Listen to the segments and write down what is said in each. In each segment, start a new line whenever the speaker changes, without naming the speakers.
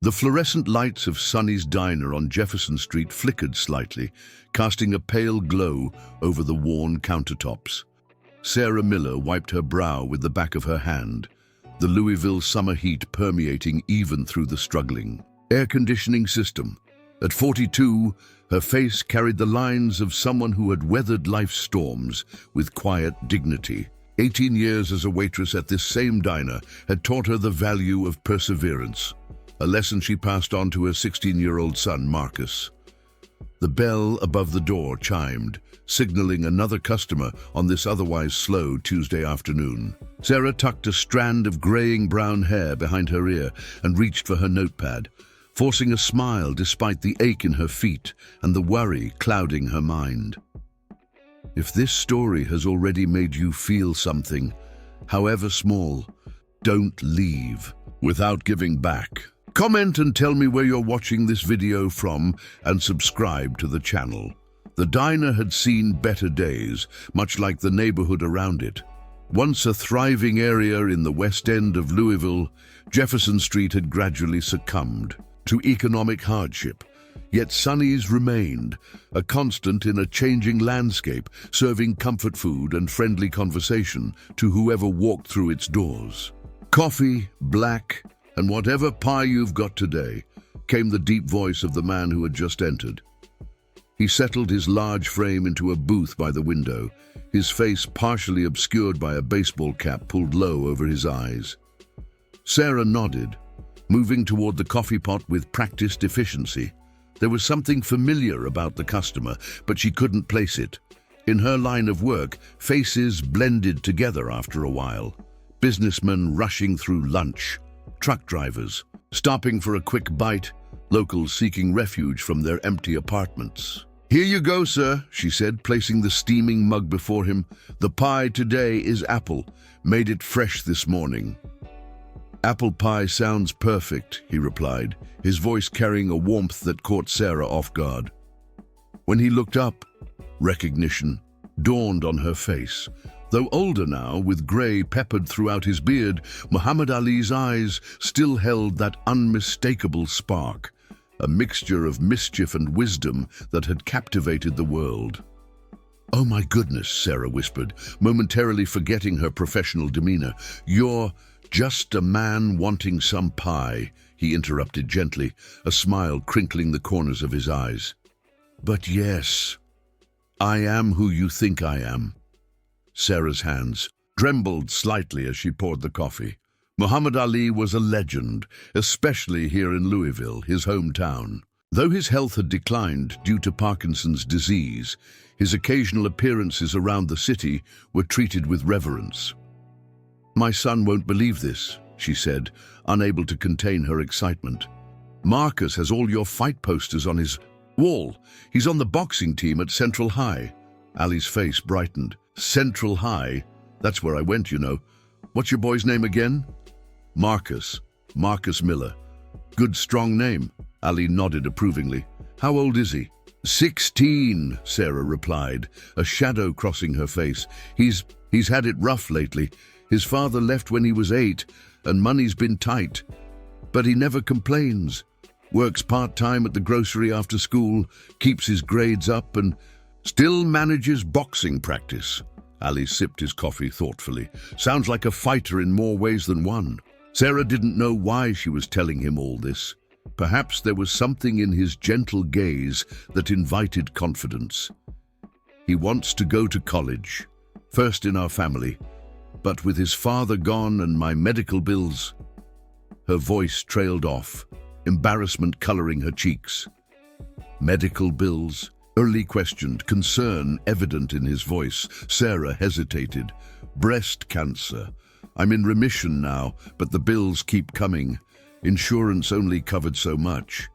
The fluorescent lights of Sonny's Diner on Jefferson Street flickered slightly, casting a pale glow over the worn countertops. Sarah Miller wiped her brow with the back of her hand, the Louisville summer heat permeating even through the struggling air conditioning system. At 42, her face carried the lines of someone who had weathered life's storms with quiet dignity. 18 years as a waitress at this same diner had taught her the value of perseverance, a lesson she passed on to her 16-year-old son, Marcus. The bell above the door chimed, signaling another customer on this otherwise slow Tuesday afternoon. Sarah tucked a strand of graying brown hair behind her ear and reached for her notepad, forcing a smile despite the ache in her feet and the worry clouding her mind. If this story has already made you feel something, however small, don't leave without giving back. Comment and tell me where you're watching this video from and subscribe to the channel. The diner had seen better days, much like the neighborhood around it. Once a thriving area in the west end of Louisville, Jefferson Street had gradually succumbed to economic hardship. Yet Sonny's remained, a constant in a changing landscape, serving comfort food and friendly conversation to whoever walked through its doors. Coffee, black, and whatever pie you've got today, came the deep voice of the man who had just entered. He settled his large frame into a booth by the window, his face partially obscured by a baseball cap pulled low over his eyes. Sarah nodded, moving toward the coffee pot with practiced efficiency. There was something familiar about the customer, but she couldn't place it. In her line of work, faces blended together after a while. Businessmen rushing through lunch, truck drivers stopping for a quick bite, locals seeking refuge from their empty apartments. "Here you go, sir," she said, placing the steaming mug before him. "The pie today is apple. Made it fresh this morning." "Apple pie sounds perfect," he replied, his voice carrying a warmth that caught Sarah off guard. When he looked up, recognition dawned on her face. Though older now, with gray peppered throughout his beard, Muhammad Ali's eyes still held that unmistakable spark, a mixture of mischief and wisdom that had captivated the world. "Oh my goodness," Sarah whispered, momentarily forgetting her professional demeanor. "You're just a man wanting some pie," he interrupted gently, a smile crinkling the corners of his eyes. "But yes, I am who you think I am." Sarah's hands trembled slightly as she poured the coffee. Muhammad Ali was a legend, especially here in Louisville, his hometown. Though his health had declined due to Parkinson's disease, his occasional appearances around the city were treated with reverence. "My son won't believe this," she said, unable to contain her excitement. "Marcus has all your fight posters on his wall. He's on the boxing team at Central High." Ali's face brightened. "Central High? That's where I went, you know. What's your boy's name again?" "Marcus. Marcus Miller." "Good, strong name." Ali nodded approvingly. "How old is he?" 16, Sarah replied, a shadow crossing her face. He's had it rough lately. His father left when he was 8, and money's been tight. But he never complains. Works part-time at the grocery after school, keeps his grades up, and still manages boxing practice. Ali sipped his coffee thoughtfully. Sounds like a fighter in more ways than one. Sarah didn't know why she was telling him all this. Perhaps there was something in his gentle gaze that invited confidence. He wants to go to college, first in our family, but with his father gone and my medical bills... Her voice trailed off, embarrassment coloring her cheeks. "Medical bills?" Ali questioned, concern evident in his voice. Sarah hesitated. "Breast cancer. I'm in remission now, but the bills keep coming. Insurance only covered so much."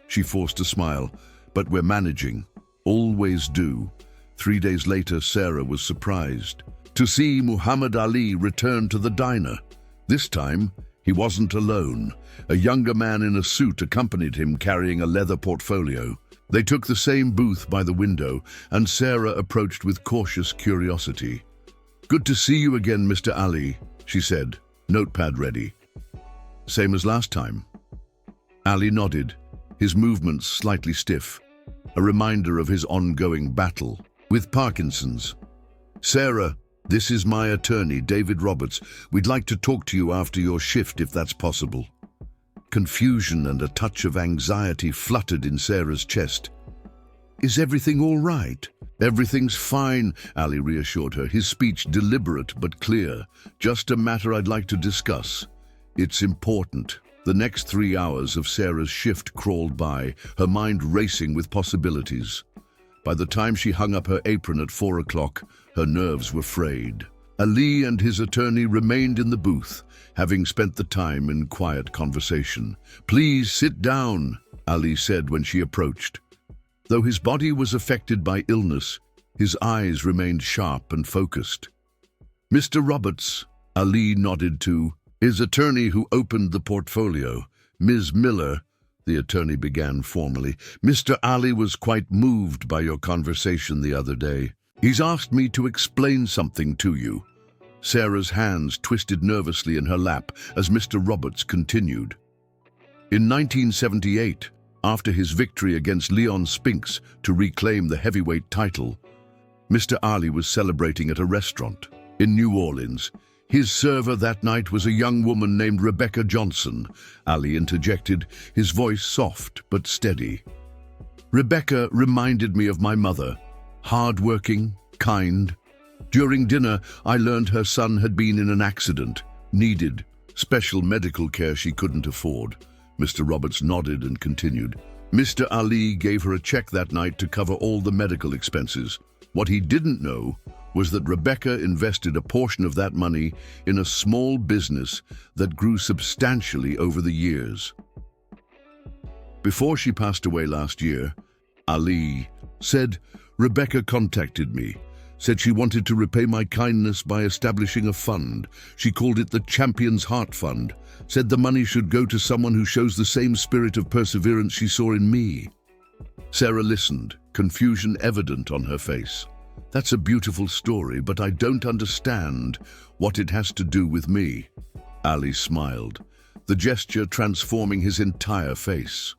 She forced a smile. "But we're managing. Always do." 3 days later, Sarah was surprised to see Muhammad Ali return to the diner. This time, he wasn't alone. A younger man in a suit accompanied him, carrying a leather portfolio. They took the same booth by the window, and Sarah approached with cautious curiosity. "Good to see you again, Mr. Ali," she said, notepad ready. "Same as last time." Ali nodded, his movements slightly stiff, a reminder of his ongoing battle with Parkinson's. "Sarah, this is my attorney, David Roberts. We'd like to talk to you after your shift, if that's possible." Confusion and a touch of anxiety fluttered in Sarah's chest. "Is everything all right?" "Everything's fine," Ali reassured her, his speech deliberate but clear. "Just a matter I'd like to discuss. It's important." The next 3 hours of Sarah's shift crawled by, her mind racing with possibilities. By the time she hung up her apron at 4 o'clock, her nerves were frayed. Ali and his attorney remained in the booth, having spent the time in quiet conversation. "Please sit down," Ali said when she approached. Though his body was affected by illness, his eyes remained sharp and focused. "Mr. Roberts," Ali nodded to his attorney who opened the portfolio. "Ms. Miller," the attorney began formally, "Mr. Ali was quite moved by your conversation the other day. He's asked me to explain something to you." Sarah's hands twisted nervously in her lap as Mr. Roberts continued. In 1978, after his victory against Leon Spinks to reclaim the heavyweight title, Mr. Ali was celebrating at a restaurant in New Orleans. His server that night was a young woman named Rebecca Johnson, Ali interjected, his voice soft but steady. "Rebecca reminded me of my mother, hard-working, kind. During dinner, I learned her son had been in an accident, needed special medical care she couldn't afford." Mr. Roberts nodded and continued. "Mr. Ali gave her a check that night to cover all the medical expenses. What he didn't know was that Rebecca invested a portion of that money in a small business that grew substantially over the years. Before she passed away last year, Ali said, Rebecca contacted me, said she wanted to repay my kindness by establishing a fund. She called it the Champion's Heart Fund, said the money should go to someone who shows the same spirit of perseverance she saw in me." Sarah listened, confusion evident on her face. "That's a beautiful story, but I don't understand what it has to do with me." Ali smiled, the gesture transforming his entire face.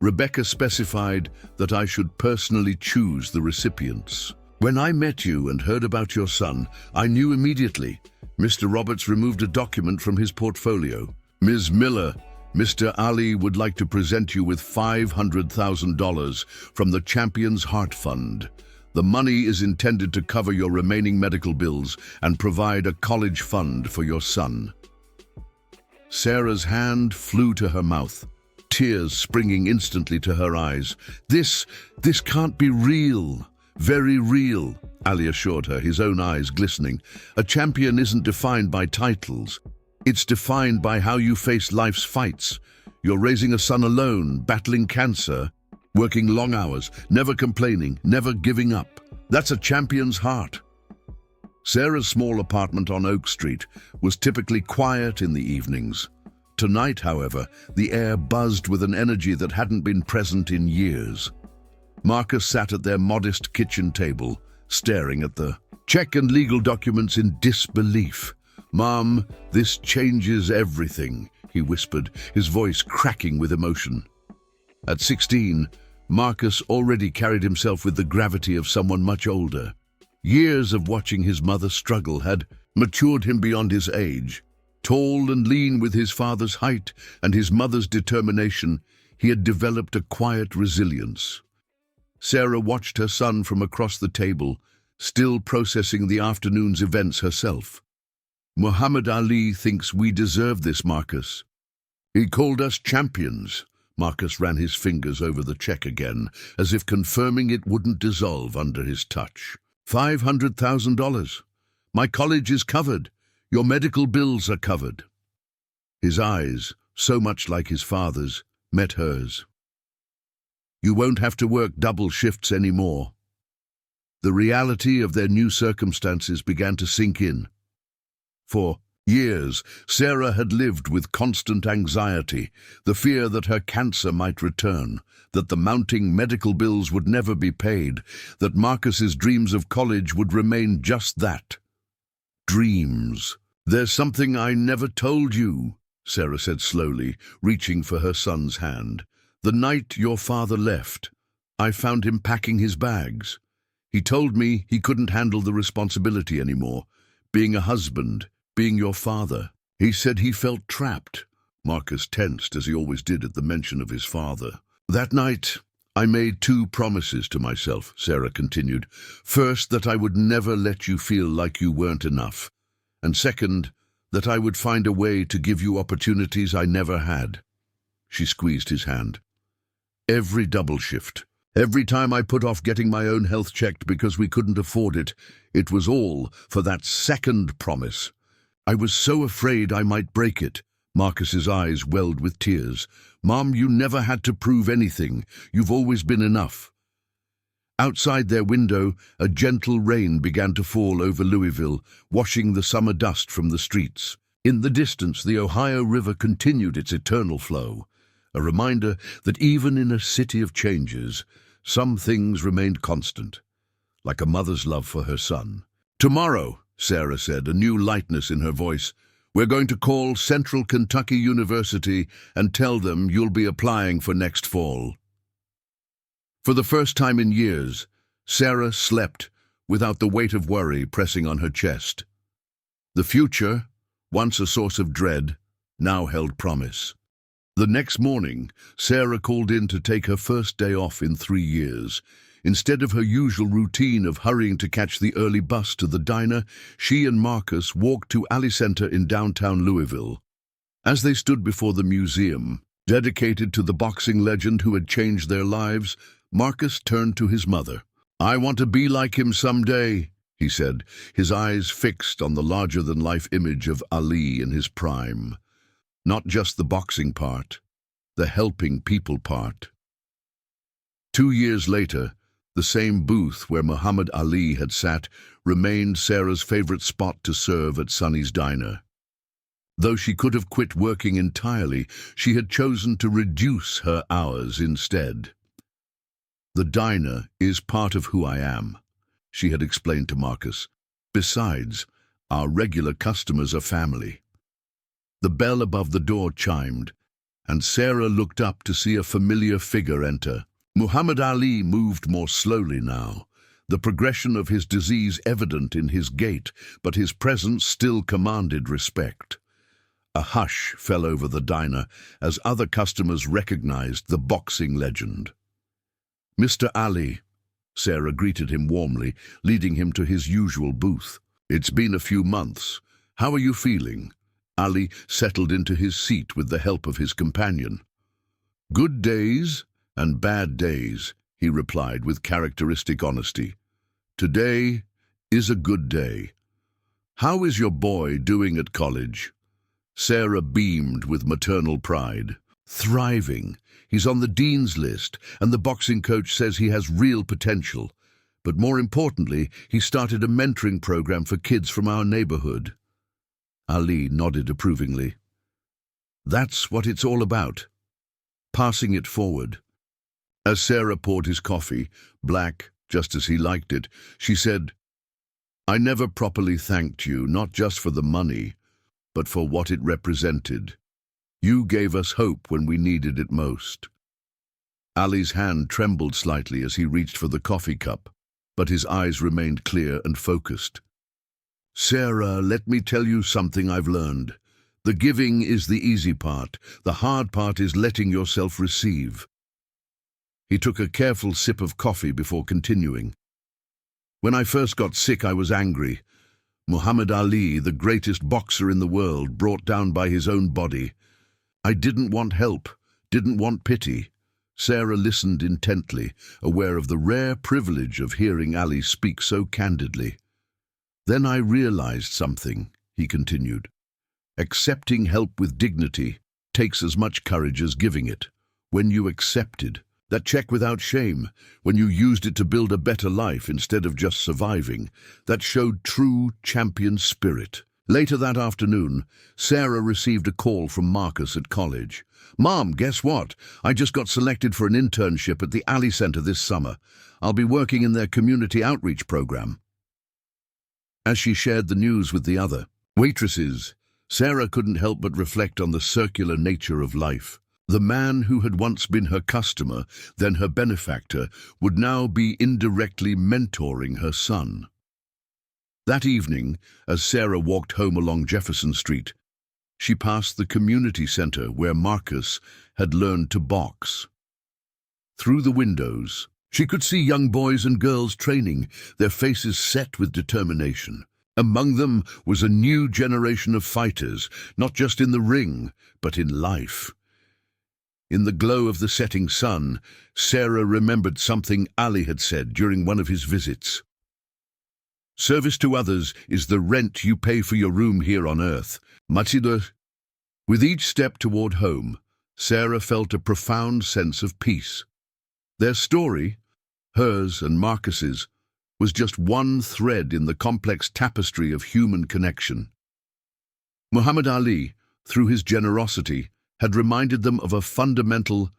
"Rebecca specified that I should personally choose the recipients. When I met you and heard about your son, I knew immediately." Mr. Roberts removed a document from his portfolio. "Ms. Miller, Mr. Ali would like to present you with $500,000 from the Champion's Heart Fund. The money is intended to cover your remaining medical bills and provide a college fund for your son." Sarah's hand flew to her mouth, tears springing instantly to her eyes. This can't be real." "Very real," Ali assured her, his own eyes glistening. "A champion isn't defined by titles. It's defined by how you face life's fights. You're raising a son alone, battling cancer, working long hours, never complaining, never giving up. That's a champion's heart." Sarah's small apartment on Oak Street was typically quiet in the evenings. Tonight, however, the air buzzed with an energy that hadn't been present in years. Marcus sat at their modest kitchen table, staring at the check and legal documents in disbelief. "Mom, this changes everything," he whispered, his voice cracking with emotion. At 16, Marcus already carried himself with the gravity of someone much older. Years of watching his mother struggle had matured him beyond his age. Tall and lean with his father's height and his mother's determination, he had developed a quiet resilience. Sarah watched her son from across the table, still processing the afternoon's events herself. "Muhammad Ali thinks we deserve this, Marcus. He called us champions." Marcus ran his fingers over the check again, as if confirming it wouldn't dissolve under his touch. $500,000. My college is covered. Your medical bills are covered. His eyes, so much like his father's, met hers. You won't have to work double shifts anymore. The reality of their new circumstances began to sink in. For years, Sarah had lived with constant anxiety, the fear that her cancer might return, that the mounting medical bills would never be paid, that Marcus's dreams of college would remain just that. Dreams. "There's something I never told you," Sarah said slowly, reaching for her son's hand. "The night your father left, I found him packing his bags. He told me he couldn't handle the responsibility anymore, being a husband, being your father. He said he felt trapped." Marcus tensed, as he always did at the mention of his father. "That night, I made two promises to myself," Sarah continued. "First, that I would never let you feel like you weren't enough. And second, that I would find a way to give you opportunities I never had." She squeezed his hand. "Every double shift, every time I put off getting my own health checked because we couldn't afford it, it was all for that second promise. I was so afraid I might break it." Marcus's eyes welled with tears. "Mom, you never had to prove anything. You've always been enough." Outside their window, a gentle rain began to fall over Louisville, washing the summer dust from the streets. In the distance, the Ohio River continued its eternal flow, a reminder that even in a city of changes, some things remained constant, like a mother's love for her son. "Tomorrow," Sarah said, a new lightness in her voice, "we're going to call Central Kentucky University and tell them you'll be applying for next fall." For the first time in years, Sarah slept without the weight of worry pressing on her chest. The future, once a source of dread, now held promise. The next morning, Sarah called in to take her first day off in 3 years. Instead of her usual routine of hurrying to catch the early bus to the diner, she and Marcus walked to Alley Center in downtown Louisville. As they stood before the museum, dedicated to the boxing legend who had changed their lives, Marcus turned to his mother. "I want to be like him someday," he said, his eyes fixed on the larger-than-life image of Ali in his prime. Not just the boxing part, the helping people part. 2 years later, the same booth where Muhammad Ali had sat remained Sarah's favorite spot to serve at Sonny's Diner. Though she could have quit working entirely, she had chosen to reduce her hours instead. "The diner is part of who I am," she had explained to Marcus. "Besides, our regular customers are family." The bell above the door chimed, and Sarah looked up to see a familiar figure enter. Muhammad Ali moved more slowly now, the progression of his disease evident in his gait, but his presence still commanded respect. A hush fell over the diner as other customers recognized the boxing legend. "Mr. Ali," Sarah greeted him warmly, leading him to his usual booth. "It's been a few months. How are you feeling?" Ali settled into his seat with the help of his companion. "Good days and bad days," he replied with characteristic honesty. "Today is a good day. How is your boy doing at college?" Sarah beamed with maternal pride. "Thriving. He's on the dean's list, and the boxing coach says he has real potential. But more importantly, he started a mentoring program for kids from our neighborhood." Ali nodded approvingly. "That's what it's all about. Passing it forward." As Sarah poured his coffee, black, just as he liked it, she said, "I never properly thanked you, not just for the money, but for what it represented. You gave us hope when we needed it most." Ali's hand trembled slightly as he reached for the coffee cup, but his eyes remained clear and focused. "Sarah, let me tell you something I've learned. The giving is the easy part. The hard part is letting yourself receive." He took a careful sip of coffee before continuing. "When I first got sick, I was angry. Muhammad Ali, the greatest boxer in the world, brought down by his own body. I didn't want help, didn't want pity." Sarah listened intently, aware of the rare privilege of hearing Ali speak so candidly. "Then I realized something," he continued. "Accepting help with dignity takes as much courage as giving it. When you accepted, that check without shame, when you used it to build a better life instead of just surviving, that showed true champion spirit." Later that afternoon, Sarah received a call from Marcus at college. "Mom, guess what? I just got selected for an internship at the Alley Center this summer. I'll be working in their community outreach program." As she shared the news with the other waitresses, Sarah couldn't help but reflect on the circular nature of life. The man who had once been her customer, then her benefactor, would now be indirectly mentoring her son. That evening, as Sarah walked home along Jefferson Street, she passed the community center where Marcus had learned to box. Through the windows, she could see young boys and girls training, their faces set with determination. Among them was a new generation of fighters, not just in the ring, but in life. In the glow of the setting sun, Sarah remembered something Ali had said during one of his visits. "Service to others is the rent you pay for your room here on earth." Matsidur. With each step toward home, Sarah felt a profound sense of peace. Their story, hers and Marcus's, was just one thread in the complex tapestry of human connection. Muhammad Ali, through his generosity, had reminded them of a fundamental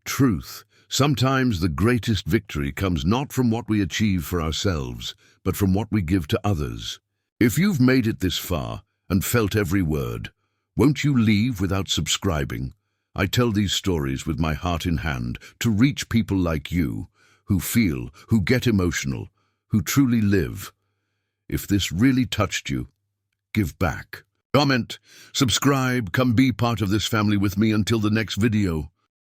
truth. Sometimes the greatest victory comes not from what we achieve for ourselves, but from what we give to others. If you've made it this far and felt every word, won't you leave without subscribing? I tell these stories with my heart in hand to reach people like you, who feel, who get emotional, who truly live. If this really touched you, give back. Comment, subscribe, come be part of this family with me until the next video.